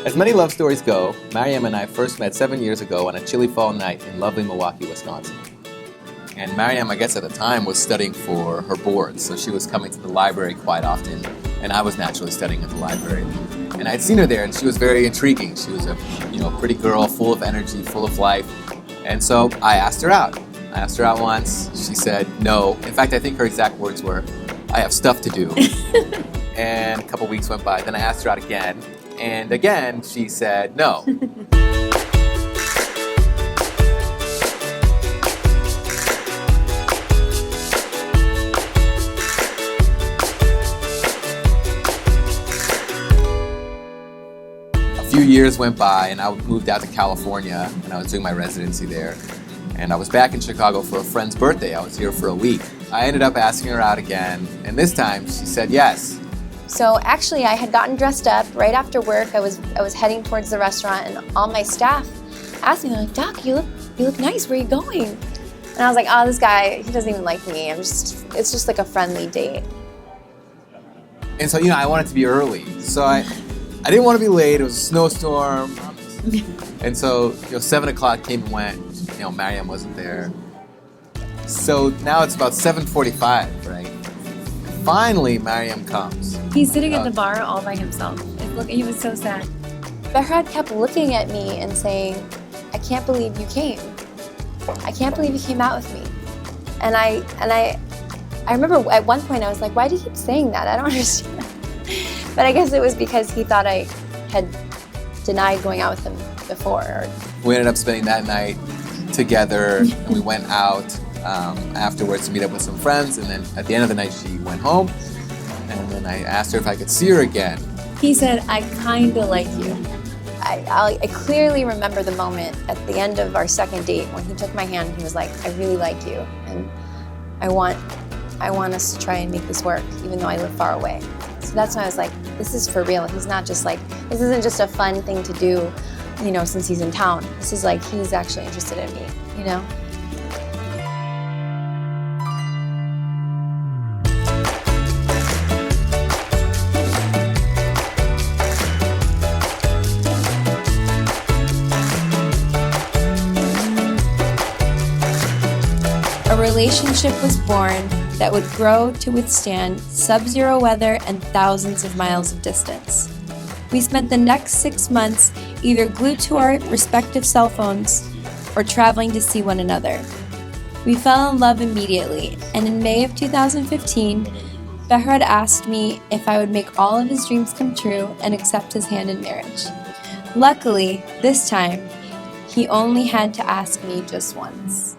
As many love stories go, Maryam and I first met 7 years ago on a chilly fall night in lovely Milwaukee, Wisconsin. And Maryam, I guess at the time, was studying for her boards, so she was coming to the library quite often, and I was naturally studying at the library. And I'd seen her there, and she was very intriguing. She was a pretty girl, full of energy, full of life. And so I asked her out. I asked her out once. She said no. In fact, I think her exact words were, "I have stuff to do." And a couple weeks went by. Then I asked her out again. And again, she said no. A few years went by, and I moved out to California, and I was doing my residency there. And I was back in Chicago for a friend's birthday. I was here for a week. I ended up asking her out again, and this time she said yes. So actually, I had gotten dressed up right after work. I was heading towards the restaurant, and all my staff asked me, they're like, "Doc, you look nice. Where are you going?" And I was like, "Oh, this guy, he doesn't even like me. It's just like a friendly date." And so, I wanted to be early. So I didn't want to be late. It was a snowstorm. And so, 7 o'clock came and went. Maryam wasn't there. So now it's about 7:45, right? Finally, Maryam comes. He's sitting at the bar all by himself. He was so sad. Behrad kept looking at me and saying, "I can't believe you came. I can't believe you came out with me." And I remember at one point I was like, "Why do you keep saying that? I don't understand." But I guess it was because he thought I had denied going out with him before. We ended up spending that night together, and we went out afterwards to meet up with some friends, and then at the end of the night she went home, and then I asked her if I could see her again. He said, "I kinda like you." I clearly remember the moment at the end of our second date when he took my hand and he was like, "I really like you, and I want us to try and make this work, even though I live far away." So that's when I was like, this is for real. He's not just like, this isn't just a fun thing to do, since he's in town. This is like, he's actually interested in me, A relationship was born that would grow to withstand sub-zero weather and thousands of miles of distance. We spent the next 6 months either glued to our respective cell phones or traveling to see one another. We fell in love immediately, and in May of 2015, Behrad asked me if I would make all of his dreams come true and accept his hand in marriage. Luckily, this time, he only had to ask me just once.